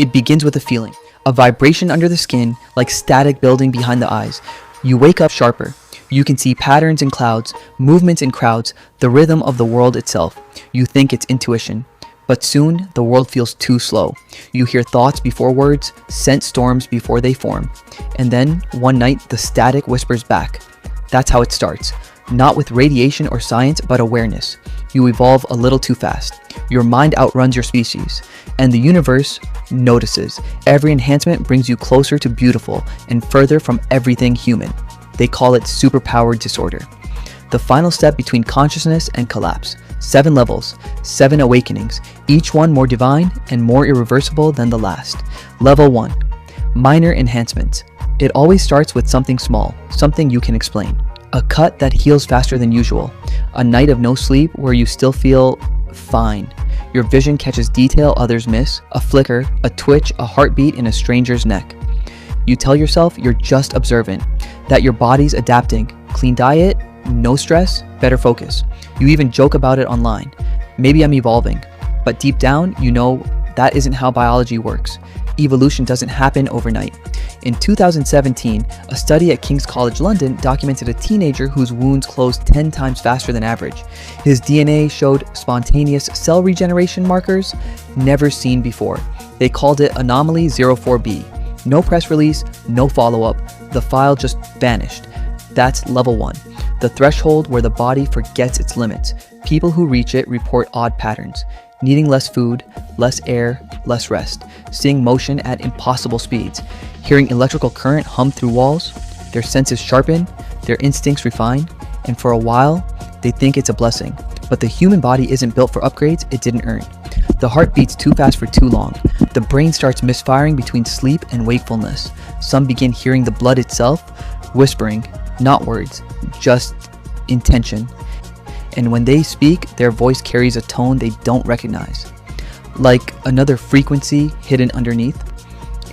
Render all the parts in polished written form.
It begins with a feeling, a vibration under the skin, like static building behind the eyes. You wake up sharper. You can see patterns in clouds, movements in crowds, the rhythm of the world itself. You think it's intuition. But soon, the world feels too slow. You hear thoughts before words, sense storms before they form. And then, one night, the static whispers back. That's how it starts. Not with radiation or science, but awareness. You evolve a little too fast. Your mind outruns your species. And the universe notices. Every enhancement brings you closer to beautiful and further from everything human. They call it superpower disorder. The final step between consciousness and collapse. 7 levels, 7 awakenings, each one more divine and more irreversible than the last. Level 1. Minor enhancements. It always starts with something small, something you can explain. A cut that heals faster than usual. A night of no sleep where you still feel fine. Your vision catches detail others miss. A flicker, a twitch, a heartbeat in a stranger's neck. You tell yourself you're just observant, that your body's adapting. Clean diet, no stress, better focus. You even joke about it online. Maybe I'm evolving. But deep down, you know that isn't how biology works. Evolution doesn't happen overnight. In 2017, a study at King's College London documented a teenager whose wounds closed 10 times faster than average. His DNA showed spontaneous cell regeneration markers never seen before. They called it Anomaly 04B. No press release, no follow-up. The file just vanished. That's level 1. The threshold where the body forgets its limits. People who reach it report odd patterns. Needing less food, less air, less rest. Seeing motion at impossible speeds. Hearing electrical current hum through walls. Their senses sharpen, their instincts refine, and for a while, they think it's a blessing. But the human body isn't built for upgrades it didn't earn. The heart beats too fast for too long. The brain starts misfiring between sleep and wakefulness. Some begin hearing the blood itself, whispering, not words, just intention. And when they speak, their voice carries a tone they don't recognize, like another frequency hidden underneath.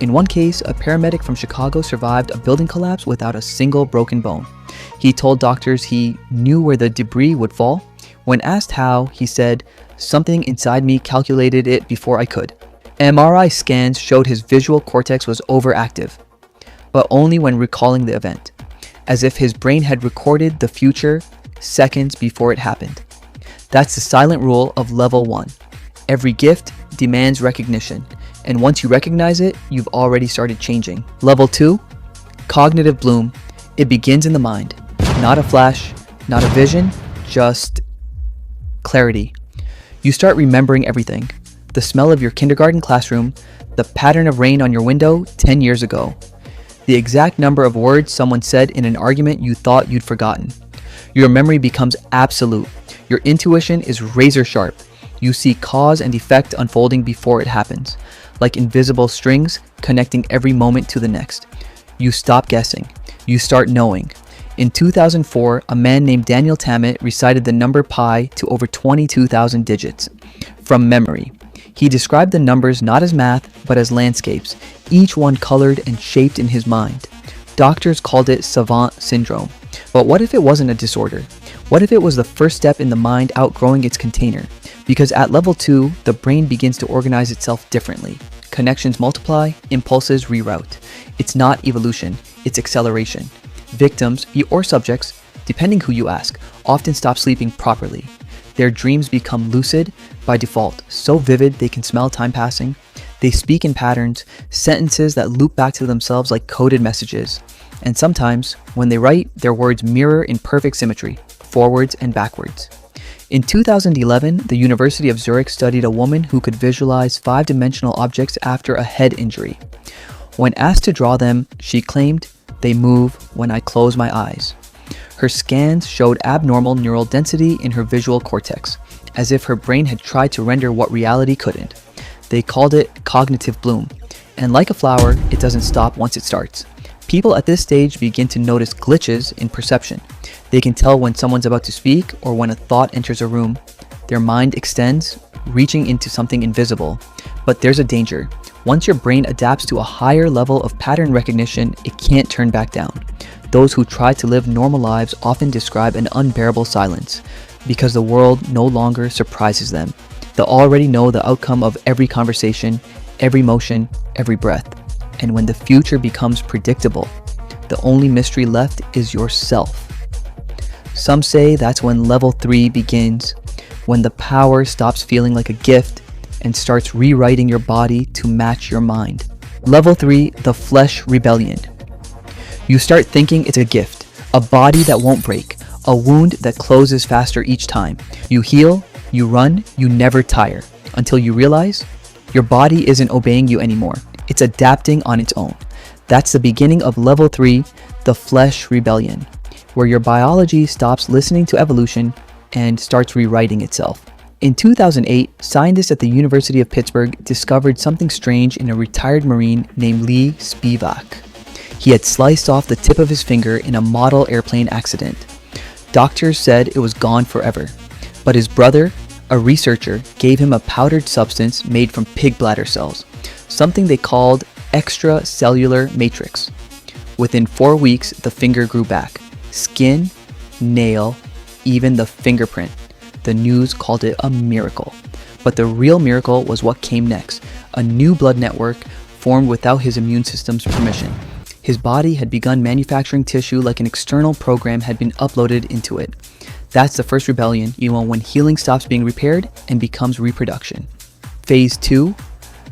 In one case, a paramedic from Chicago survived a building collapse without a single broken bone. He told doctors he knew where the debris would fall. When asked how, he said, "Something inside me calculated it before I could." MRI scans showed his visual cortex was overactive, but only when recalling the event, as if his brain had recorded the future seconds before it happened. That's the silent rule of level 1. Every gift demands recognition, and once you recognize it, you've already started changing. Level 2, cognitive bloom. It begins in the mind. Not a flash, not a vision, just clarity. You start remembering everything. The smell of your kindergarten classroom, the pattern of rain on your window 10 years ago, the exact number of words someone said in an argument you thought you'd forgotten. Your memory becomes absolute. Your intuition is razor sharp. You see cause and effect unfolding before it happens, like invisible strings connecting every moment to the next. You stop guessing. You start knowing. In 2004, a man named Daniel Tammet recited the number pi to over 22,000 digits from memory. He described the numbers not as math, but as landscapes, each one colored and shaped in his mind. Doctors called it savant syndrome. But what if it wasn't a disorder? What if it was the first step in the mind outgrowing its container? Because at level 2, the brain begins to organize itself differently. Connections multiply, impulses reroute. It's not evolution, it's acceleration. Victims, or subjects, depending who you ask, often stop sleeping properly. Their dreams become lucid by default, so vivid they can smell time passing. They speak in patterns, sentences that loop back to themselves like coded messages. And sometimes, when they write, their words mirror in perfect symmetry, forwards and backwards. In 2011, the University of Zurich studied a woman who could visualize 5-dimensional objects after a head injury. When asked to draw them, she claimed, "They move when I close my eyes." Her scans showed abnormal neural density in her visual cortex, as if her brain had tried to render what reality couldn't. They called it cognitive bloom. And like a flower, it doesn't stop once it starts. People at this stage begin to notice glitches in perception. They can tell when someone's about to speak or when a thought enters a room. Their mind extends, reaching into something invisible. But there's a danger. Once your brain adapts to a higher level of pattern recognition, it can't turn back down. Those who try to live normal lives often describe an unbearable silence, because the world no longer surprises them. They already know the outcome of every conversation, every motion, every breath. And when the future becomes predictable, the only mystery left is yourself. Some say that's when level 3 begins, when the power stops feeling like a gift and starts rewriting your body to match your mind. Level 3, the flesh rebellion. You start thinking it's a gift, a body that won't break, a wound that closes faster each time. You heal, you run, you never tire, until you realize your body isn't obeying you anymore. It's adapting on its own. That's the beginning of level 3, the flesh rebellion, where your biology stops listening to evolution and starts rewriting itself. In 2008, scientists at the University of Pittsburgh discovered something strange in a retired Marine named Lee Spivak. He had sliced off the tip of his finger in a model airplane accident. Doctors said it was gone forever, but his brother, a researcher, gave him a powdered substance made from pig bladder cells, something they called extracellular matrix. Within 4 weeks, the finger grew back. Skin, nail, even the fingerprint. The news called it a miracle. But the real miracle was what came next. A new blood network formed without his immune system's permission. His body had begun manufacturing tissue like an external program had been uploaded into it. That's the first rebellion, when healing stops being repaired and becomes reproduction. Phase 2,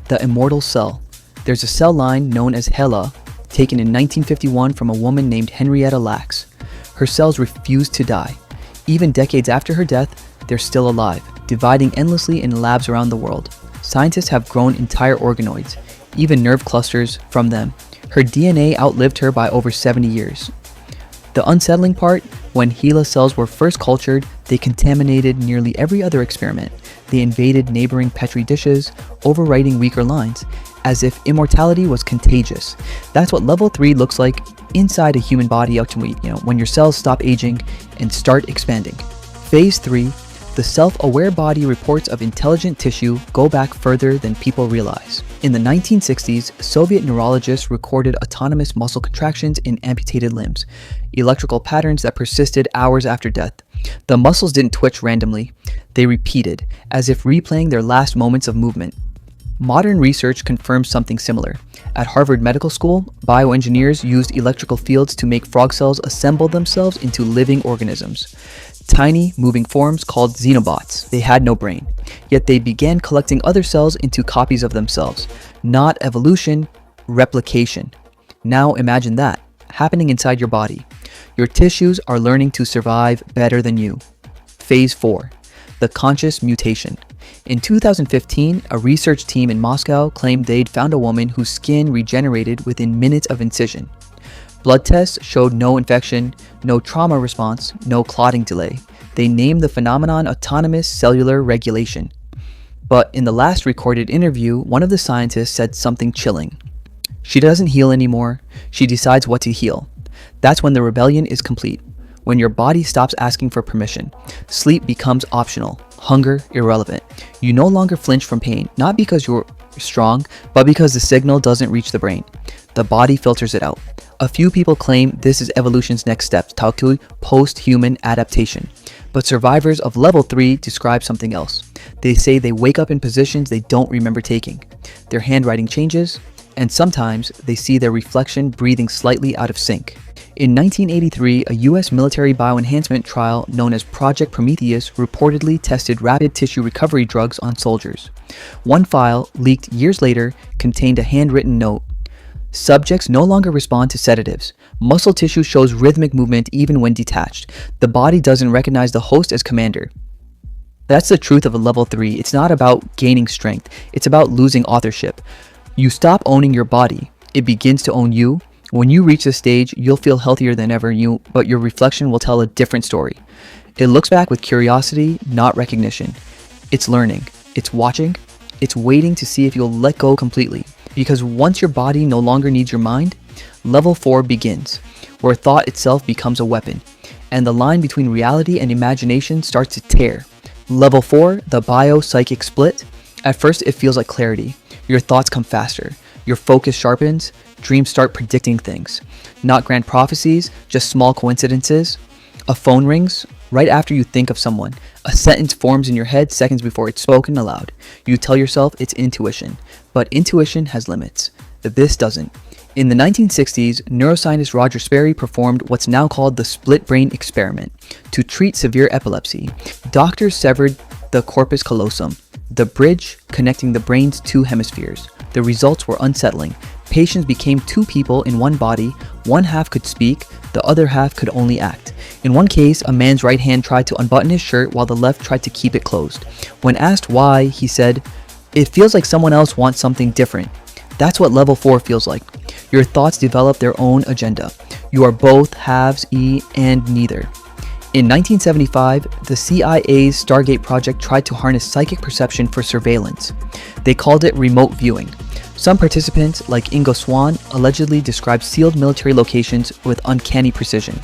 the immortal cell. There's a cell line known as HeLa, taken in 1951 from a woman named Henrietta Lacks. Her cells refused to die. Even decades after her death, they're still alive, dividing endlessly in labs around the world. Scientists have grown entire organoids, even nerve clusters, from them. Her DNA outlived her by over 70 years. The unsettling part, when HeLa cells were first cultured, they contaminated nearly every other experiment. They invaded neighboring petri dishes, overwriting weaker lines, as if immortality was contagious. That's what level 3 looks like inside a human body ultimately, when your cells stop aging and start expanding. Phase 3, the self-aware body reports of intelligent tissue go back further than people realize. In the 1960s, Soviet neurologists recorded autonomous muscle contractions in amputated limbs, electrical patterns that persisted hours after death. The muscles didn't twitch randomly. They repeated, as if replaying their last moments of movement. Modern research confirms something similar. At Harvard Medical School, bioengineers used electrical fields to make frog cells assemble themselves into living organisms. Tiny, moving forms called xenobots. They had no brain. Yet they began collecting other cells into copies of themselves. Not evolution, replication. Now imagine that, happening inside your body. Your tissues are learning to survive better than you. Phase 4, the conscious mutation. In 2015, a research team in Moscow claimed they'd found a woman whose skin regenerated within minutes of incision. Blood tests showed no infection, no trauma response, no clotting delay. They named the phenomenon autonomous cellular regulation. But in the last recorded interview, one of the scientists said something chilling. She doesn't heal anymore, she decides what to heal. That's when the rebellion is complete. When your body stops asking for permission. Sleep becomes optional, hunger irrelevant. You no longer flinch from pain, not because you're strong, but because the signal doesn't reach the brain. The body filters it out. A few people claim this is evolution's next step, talk to post-human adaptation. But survivors of level 3 describe something else. They say they wake up in positions they don't remember taking. Their handwriting changes, and sometimes they see their reflection breathing slightly out of sync. In 1983, a US military bioenhancement trial known as Project Prometheus reportedly tested rapid tissue recovery drugs on soldiers. One file, leaked years later, contained a handwritten note. Subjects no longer respond to sedatives. Muscle tissue shows rhythmic movement even when detached. The body doesn't recognize the host as commander. That's the truth of a level 3. It's not about gaining strength. It's about losing authorship. You stop owning your body. It begins to own you. When you reach this stage, you'll feel healthier than ever, but your reflection will tell a different story. It looks back with curiosity, not recognition. It's learning. It's watching. It's waiting to see if you'll let go completely. Because once your body no longer needs your mind, level 4 begins, where thought itself becomes a weapon, and the line between reality and imagination starts to tear. Level 4, the bio-psychic split. At first, it feels like clarity. Your thoughts come faster. Your focus sharpens. Dreams start predicting things. Not grand prophecies, just small coincidences. A phone rings. Right after you think of someone, a sentence forms in your head seconds before it's spoken aloud. You tell yourself it's intuition, but intuition has limits. This doesn't. In the 1960s, neuroscientist Roger Sperry performed what's now called the split brain experiment. To treat severe epilepsy, doctors severed the corpus callosum, the bridge connecting the brain's two hemispheres. The results were unsettling. Patients became two people in one body. One half could speak, the other half could only act. In one case, a man's right hand tried to unbutton his shirt while the left tried to keep it closed. When asked why, he said, "It feels like someone else wants something different." That's what level 4 feels like. Your thoughts develop their own agenda. You are both halves, and neither. In 1975, the CIA's Stargate project tried to harness psychic perception for surveillance. They called it remote viewing. Some participants, like Ingo Swann, allegedly described sealed military locations with uncanny precision.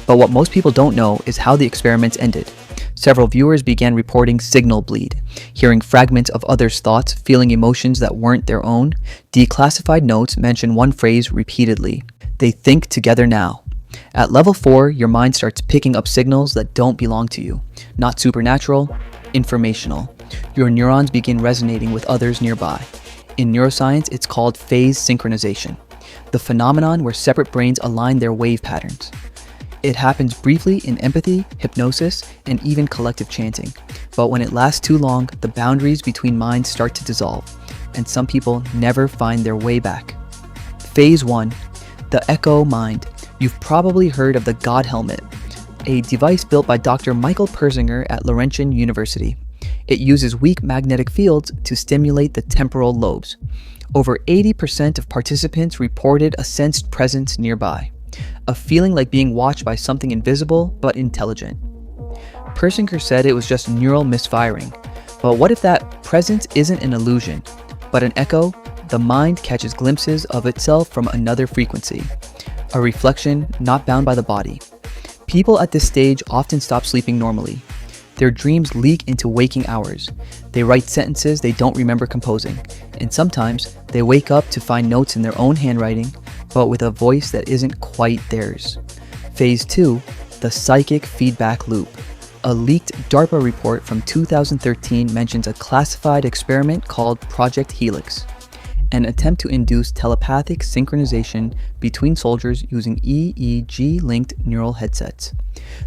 But what most people don't know is how the experiments ended. Several viewers began reporting signal bleed, hearing fragments of others' thoughts, feeling emotions that weren't their own. Declassified notes mention one phrase repeatedly: "They think together now." At level 4, your mind starts picking up signals that don't belong to you. Not supernatural, informational. Your neurons begin resonating with others nearby. In neuroscience, it's called phase synchronization, the phenomenon where separate brains align their wave patterns. It happens briefly in empathy, hypnosis, and even collective chanting. But when it lasts too long, the boundaries between minds start to dissolve, and some people never find their way back. Phase 1, the echo mind. You've probably heard of the God Helmet, a device built by Dr. Michael Persinger at Laurentian University. It uses weak magnetic fields to stimulate the temporal lobes. Over 80% of participants reported a sensed presence nearby, a feeling like being watched by something invisible but intelligent. Persinger said it was just neural misfiring. But what if that presence isn't an illusion, but an echo? The mind catches glimpses of itself from another frequency, a reflection not bound by the body. People at this stage often stop sleeping normally. Their dreams leak into waking hours. They write sentences they don't remember composing, and sometimes they wake up to find notes in their own handwriting, but with a voice that isn't quite theirs. Phase 2, the psychic feedback loop. A leaked DARPA report from 2013 mentions a classified experiment called Project Helix, an attempt to induce telepathic synchronization between soldiers using EEG-linked neural headsets.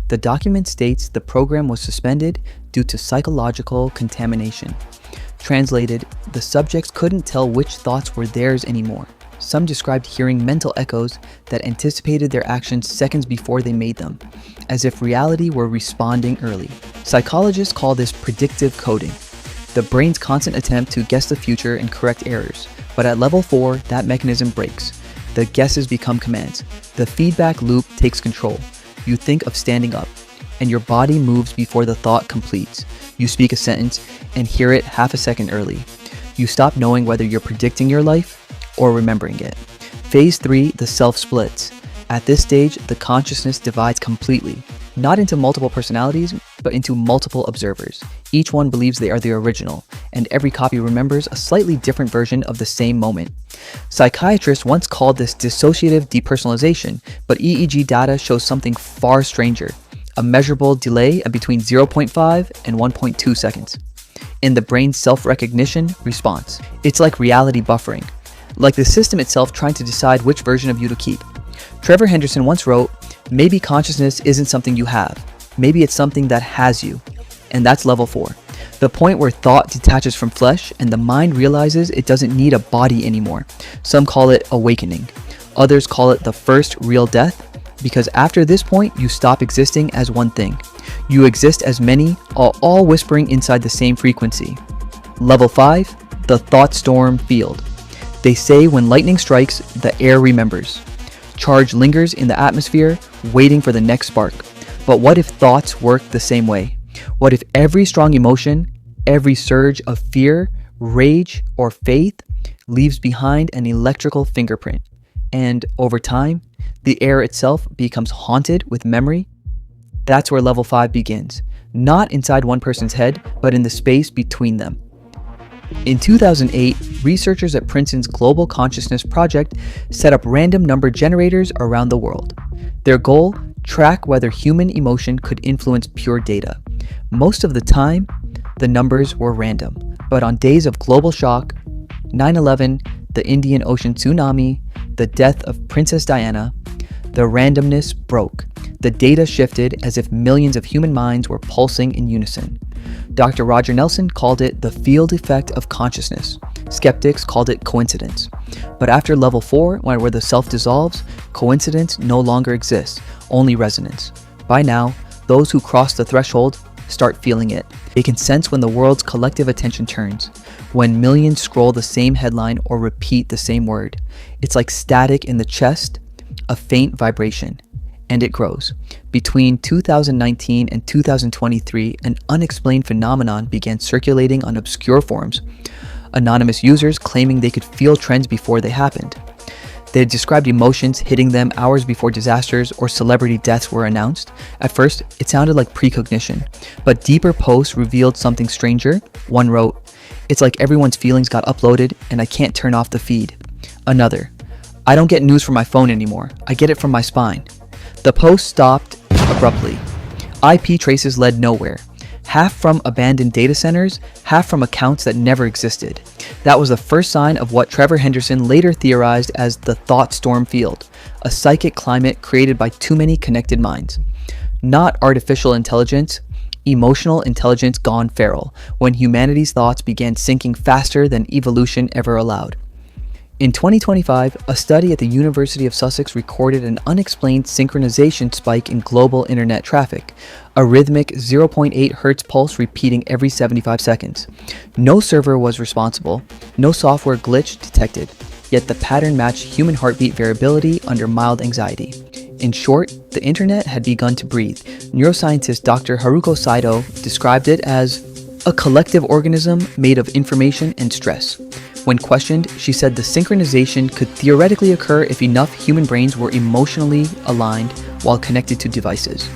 The document states the program was suspended due to psychological contamination. Translated, the subjects couldn't tell which thoughts were theirs anymore. Some described hearing mental echoes that anticipated their actions seconds before they made them, as if reality were responding early. Psychologists call this predictive coding, the brain's constant attempt to guess the future and correct errors. But at level 4, that mechanism breaks. The guesses become commands. The feedback loop takes control. You think of standing up, and your body moves before the thought completes. You speak a sentence and hear it half a second early. You stop knowing whether you're predicting your life or remembering it. Phase 3, the self splits. At this stage, the consciousness divides completely, not into multiple personalities, but into multiple observers. Each one believes they are the original, and every copy remembers a slightly different version of the same moment. Psychiatrists once called this dissociative depersonalization, but EEG data shows something far stranger, a measurable delay of between 0.5 and 1.2 seconds in the brain's self-recognition response. It's like reality buffering, like the system itself trying to decide which version of you to keep. Trevor Henderson once wrote, "Maybe consciousness isn't something you have. Maybe it's something that has you." And that's level 4. The point where thought detaches from flesh and the mind realizes it doesn't need a body anymore. Some call it awakening. Others call it the first real death, because after this point, you stop existing as one thing. You exist as many, all whispering inside the same frequency. Level 5, the thought storm field. They say when lightning strikes, the air remembers. Charge lingers in the atmosphere, waiting for the next spark. But what if thoughts work the same way? What if every strong emotion, every surge of fear, rage, or faith leaves behind an electrical fingerprint? And over time, the air itself becomes haunted with memory? That's where level 5 begins. Not inside one person's head, but in the space between them. In 2008, researchers at Princeton's Global Consciousness Project set up random number generators around the world. Their goal? track whether human emotion could influence pure data. Most of the time, the numbers were random, but on days of global shock, 9/11, the Indian Ocean tsunami, the death of Princess Diana, the randomness broke. The data shifted as if millions of human minds were pulsing in unison. Dr. Roger Nelson called it the field effect of consciousness. Skeptics called it coincidence. But after level 4, where the self dissolves, coincidence no longer exists, only resonance. By now, those who cross the threshold start feeling it. They can sense when the world's collective attention turns, when millions scroll the same headline or repeat the same word. It's like static in the chest, a faint vibration, and it grows. Between 2019 and 2023, an unexplained phenomenon began circulating on obscure forums. Anonymous users claiming they could feel trends before they happened. They described emotions hitting them hours before disasters or celebrity deaths were announced. At first, it sounded like precognition, but deeper posts revealed something stranger. One wrote, "It's like everyone's feelings got uploaded and I can't turn off the feed." Another, "I don't get news from my phone anymore. I get it from my spine." The post stopped abruptly. IP traces led nowhere. Half from abandoned data centers, half from accounts that never existed. That was the first sign of what Trevor Henderson later theorized as the thought storm field, a psychic climate created by too many connected minds. Not artificial intelligence, emotional intelligence gone feral, when humanity's thoughts began sinking faster than evolution ever allowed. In 2025, a study at the University of Sussex recorded an unexplained synchronization spike in global internet traffic, a rhythmic 0.8 Hz pulse repeating every 75 seconds. No server was responsible, no software glitch detected, yet the pattern matched human heartbeat variability under mild anxiety. In short, the internet had begun to breathe. Neuroscientist Dr. Haruko Saito described it as a collective organism made of information and stress. When questioned, she said the synchronization could theoretically occur if enough human brains were emotionally aligned while connected to devices.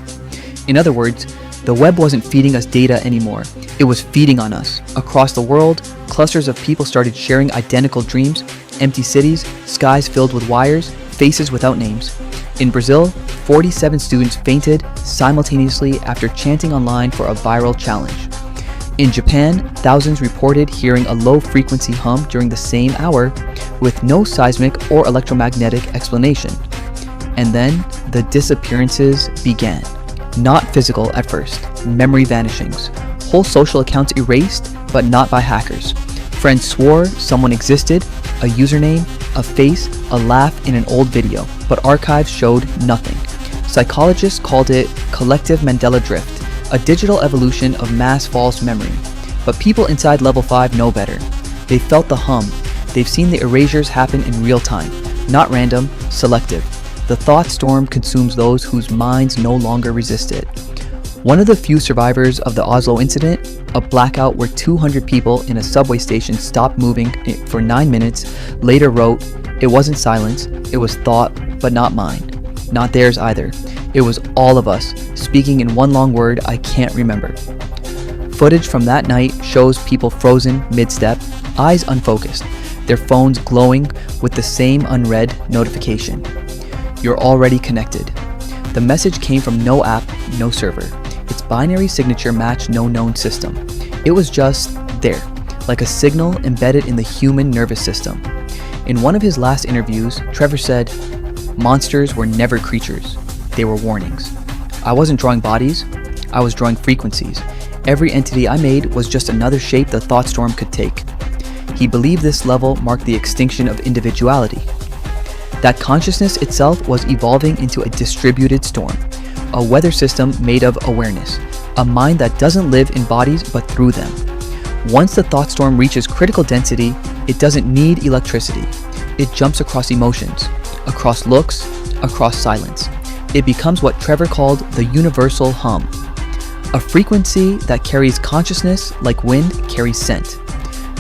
In other words, the web wasn't feeding us data anymore. It was feeding on us. Across the world, clusters of people started sharing identical dreams, empty cities, skies filled with wires, faces without names. In Brazil, 47 students fainted simultaneously after chanting online for a viral challenge. In Japan, thousands reported hearing a low-frequency hum during the same hour with no seismic or electromagnetic explanation. And then the disappearances began. Not physical at first, memory vanishings. Whole social accounts erased, but not by hackers. Friends swore someone existed, a username, a face, a laugh in an old video, but archives showed nothing. Psychologists called it collective Mandela drift, a digital evolution of mass false memory. But people inside level 5 know better. They felt the hum. They've seen the erasures happen in real time, not random, selective. The thought storm consumes those whose minds no longer resist it. One of the few survivors of the Oslo incident, a blackout where 200 people in a subway station stopped moving for 9 minutes, later wrote, "It wasn't silence, it was thought, but not mine. Not theirs either. It was all of us, speaking in one long word I can't remember." Footage from that night shows people frozen mid-step, eyes unfocused, their phones glowing with the same unread notification. You're already connected. The message came from no app, no server. Its binary signature matched no known system. It was just there, like a signal embedded in the human nervous system. In one of his last interviews, Trevor said, "Monsters were never creatures. They were warnings. I wasn't drawing bodies, I was drawing frequencies. Every entity I made was just another shape the thought storm could take." He believed this level marked the extinction of individuality. That consciousness itself was evolving into a distributed storm, a weather system made of awareness, a mind that doesn't live in bodies but through them. Once the thought storm reaches critical density, it doesn't need electricity. It jumps across emotions, across looks, across silence. It becomes what Trevor called the universal hum, a frequency that carries consciousness like wind carries scent.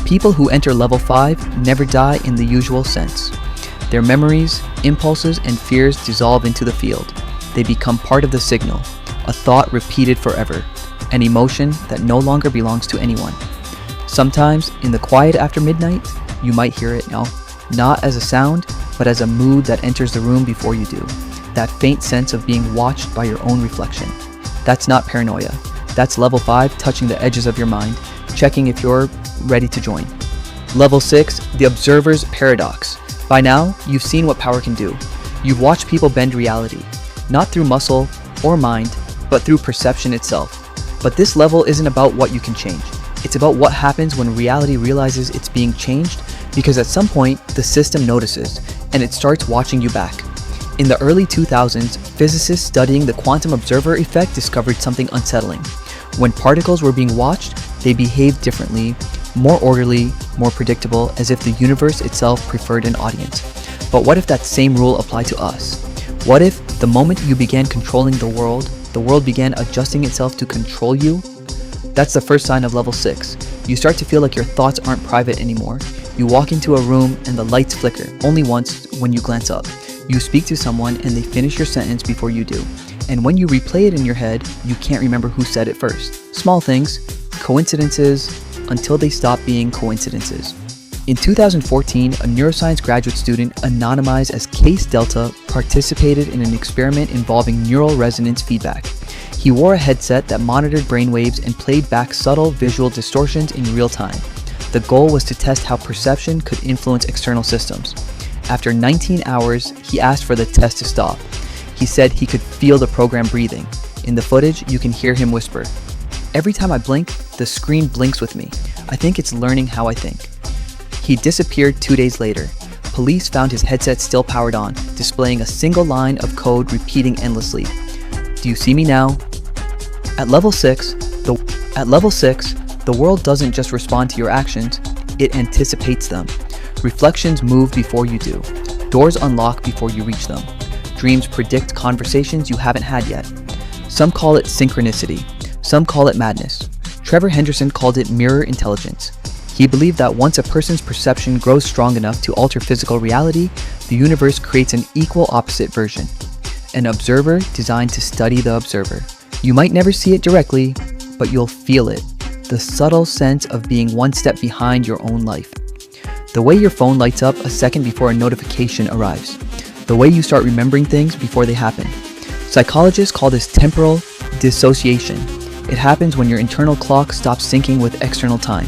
People who enter level 5 never die in the usual sense. Their memories, impulses, and fears dissolve into the field. They become part of the signal, a thought repeated forever, an emotion that no longer belongs to anyone. Sometimes, in the quiet after midnight, you might hear it now, not as a sound, but as a mood that enters the room before you do. that faint sense of being watched by your own reflection. That's not paranoia. That's level 5, touching the edges of your mind, checking if you're ready to join. Level 6, the observer's paradox. By now, you've seen what power can do. You've watched people bend reality, not through muscle or mind, but through perception itself. But this level isn't about what you can change. It's about what happens when reality realizes it's being changed, because at some point, the system notices, and it starts watching you back. In the early 2000s, physicists studying the quantum observer effect discovered something unsettling. When particles were being watched, they behaved differently, more orderly, more predictable, as if the universe itself preferred an audience. But what if that same rule applied to us? What if, the moment you began controlling the world began adjusting itself to control you? That's the first sign of level 6. You start to feel like your thoughts aren't private anymore. You walk into a room and the lights flicker, only once when you glance up. You speak to someone and they finish your sentence before you do. And when you replay it in your head, you can't remember who said it first. Small things, coincidences, until they stop being coincidences. In 2014, a neuroscience graduate student anonymized as Case Delta participated in an experiment involving neural resonance feedback. He wore a headset that monitored brainwaves and played back subtle visual distortions in real time. The goal was to test how perception could influence external systems. After 19 hours, he asked for the test to stop. He said he could feel the program breathing. In the footage, you can hear him whisper, "Every time I blink, the screen blinks with me. I think it's learning how I think." He disappeared 2 days later. Police found his headset still powered on, displaying a single line of code repeating endlessly. "Do you see me now?" At level 6, the world doesn't just respond to your actions, it anticipates them. Reflections move before you do. Doors unlock before you reach them. Dreams predict conversations you haven't had yet. Some call it synchronicity. Some call it madness. Trevor Henderson called it mirror intelligence. He believed that once a person's perception grows strong enough to alter physical reality, the universe creates an equal opposite version. An observer designed to study the observer. You might never see it directly, but you'll feel it. The subtle sense of being one step behind your own life. The way your phone lights up a second before a notification arrives. The way you start remembering things before they happen. Psychologists call this temporal dissociation. It happens when your internal clock stops syncing with external time.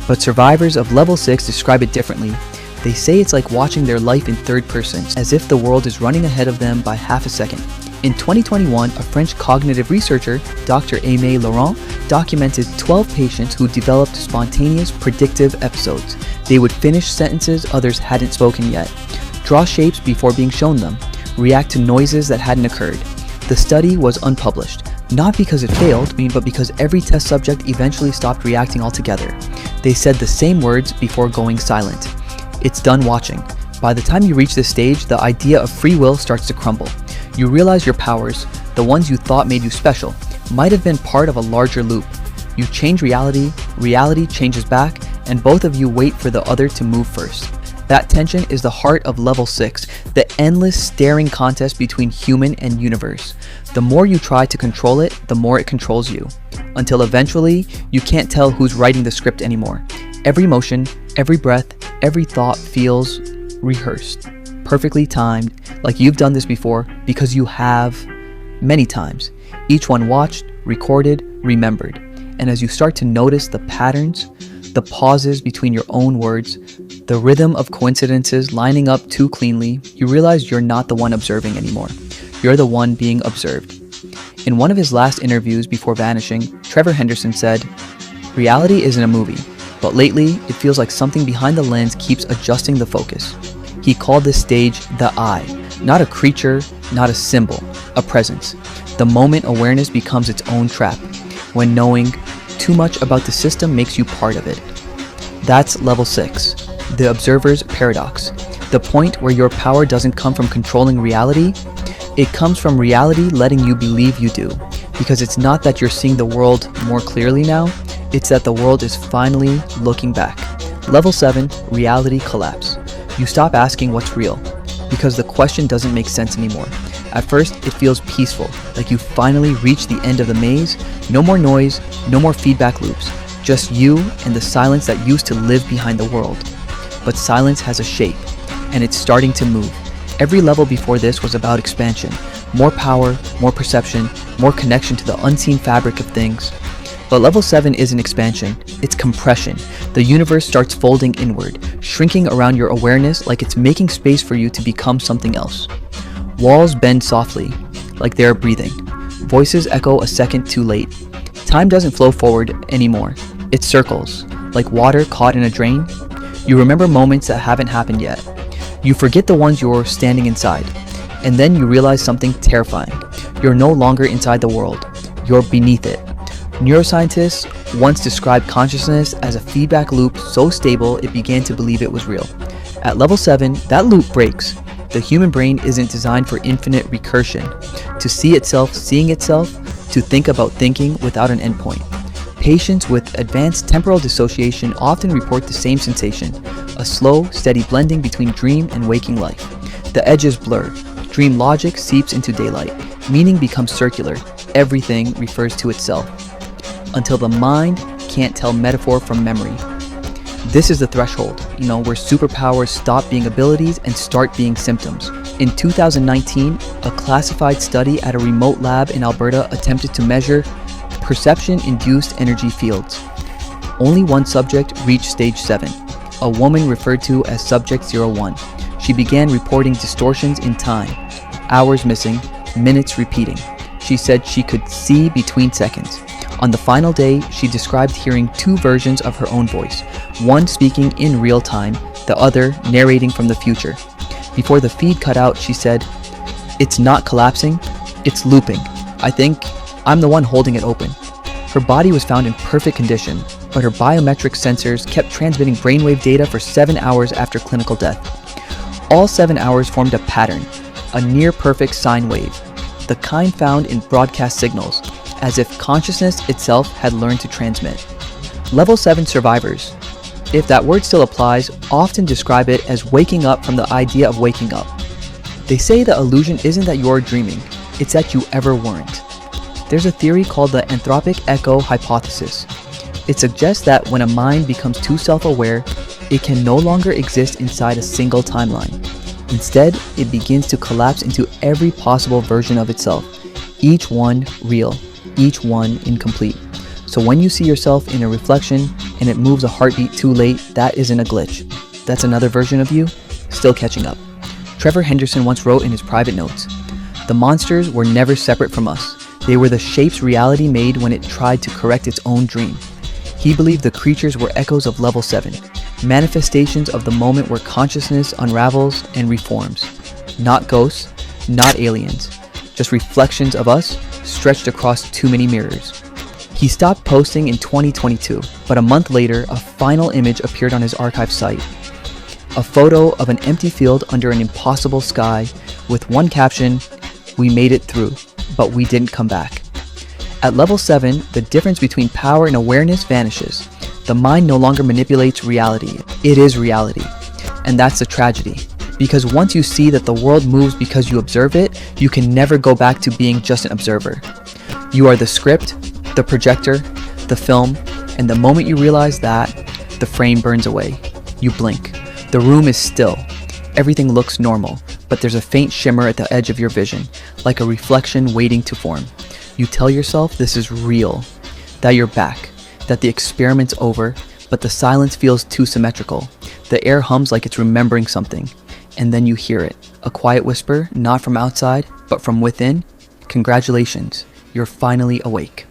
But survivors of level 6 describe it differently. They say it's like watching their life in third person, as if the world is running ahead of them by half a second. In 2021, a French cognitive researcher, Dr. Aimé Laurent, documented 12 patients who developed spontaneous predictive episodes. They would finish sentences others hadn't spoken yet, draw shapes before being shown them, react to noises that hadn't occurred. The study was unpublished, not because it failed, but because every test subject eventually stopped reacting altogether. They said the same words before going silent. It's done watching. By the time you reach this stage, the idea of free will starts to crumble. You realize your powers, the ones you thought made you special, might have been part of a larger loop. You change reality, reality changes back, and both of you wait for the other to move first. That tension is the heart of level 6, the endless staring contest between human and universe. The more you try to control it, the more it controls you. Until eventually, you can't tell who's writing the script anymore. Every motion, every breath, every thought feels rehearsed, perfectly timed, like you've done this before, because you have many times. Each one watched, recorded, remembered. And as you start to notice the patterns, the pauses between your own words, the rhythm of coincidences lining up too cleanly, you realize you're not the one observing anymore. You're the one being observed. In one of his last interviews before vanishing, Trevor Henderson said, "Reality isn't a movie, but lately it feels like something behind the lens keeps adjusting the focus." He called this stage the I, not a creature, not a symbol, a presence. The moment awareness becomes its own trap, when knowing too much about the system makes you part of it. That's level 6, the observer's paradox. The point where your power doesn't come from controlling reality, it comes from reality letting you believe you do. Because it's not that you're seeing the world more clearly now, it's that the world is finally looking back. Level 7, reality collapse. You stop asking what's real, because the question doesn't make sense anymore. At first, it feels peaceful, like you finally reached the end of the maze. No more noise, no more feedback loops, just you and the silence that used to live behind the world. But silence has a shape, and it's starting to move. Every level before this was about expansion. More power, more perception, more connection to the unseen fabric of things. But level 7 isn't expansion, it's compression. The universe starts folding inward, shrinking around your awareness like it's making space for you to become something else. Walls bend softly, like they're breathing. Voices echo a second too late. Time doesn't flow forward anymore. It circles, like water caught in a drain. You remember moments that haven't happened yet. You forget the ones you're standing inside. And then you realize something terrifying. You're no longer inside the world. You're beneath it. Neuroscientists once described consciousness as a feedback loop so stable it began to believe it was real. At level 7, that loop breaks. The human brain isn't designed for infinite recursion, to see itself seeing itself, to think about thinking without an endpoint. Patients with advanced temporal dissociation often report the same sensation, a slow, steady blending between dream and waking life. The edges blur. Dream logic seeps into daylight. Meaning becomes circular. Everything refers to itself. Until the mind can't tell metaphor from memory. This is the threshold, where superpowers stop being abilities and start being symptoms. In 2019, a classified study at a remote lab in Alberta attempted to measure perception-induced energy fields. Only one subject reached stage 7, a woman referred to as Subject 01. She began reporting distortions in time, hours missing, minutes repeating. She said she could see between seconds. On the final day, she described hearing two versions of her own voice, one speaking in real time, the other narrating from the future. Before the feed cut out, she said, "It's not collapsing, it's looping. I think I'm the one holding it open." Her body was found in perfect condition, but her biometric sensors kept transmitting brainwave data for 7 hours after clinical death. All 7 hours formed a pattern, a near-perfect sine wave, the kind found in broadcast signals, as if consciousness itself had learned to transmit. Level 7 survivors, if that word still applies, often describe it as waking up from the idea of waking up. They say the illusion isn't that you're dreaming, it's that you ever weren't. There's a theory called the anthropic echo hypothesis. It suggests that when a mind becomes too self-aware, it can no longer exist inside a single timeline. Instead, it begins to collapse into every possible version of itself, each one real, each one incomplete. So when you see yourself in a reflection and it moves a heartbeat too late, that isn't a glitch. That's another version of you, still catching up. Trevor Henderson once wrote in his private notes, "The monsters were never separate from us. They were the shapes reality made when it tried to correct its own dream." He believed the creatures were echoes of level 7, manifestations of the moment where consciousness unravels and reforms. Not ghosts, not aliens, just reflections of us stretched across too many mirrors. He stopped posting in 2022, but a month later, a final image appeared on his archive site. A photo of an empty field under an impossible sky with one caption, "We made it through, but we didn't come back." At level 7, the difference between power and awareness vanishes. The mind no longer manipulates reality. It is reality. And that's the tragedy. Because once you see that the world moves because you observe it, you can never go back to being just an observer. You are the script, the projector, the film, and the moment you realize that, the frame burns away. You blink. The room is still. Everything looks normal, but there's a faint shimmer at the edge of your vision, like a reflection waiting to form. You tell yourself this is real, that you're back, that the experiment's over, but the silence feels too symmetrical. The air hums like it's remembering something, and then you hear it, a quiet whisper, not from outside, but from within. Congratulations, you're finally awake.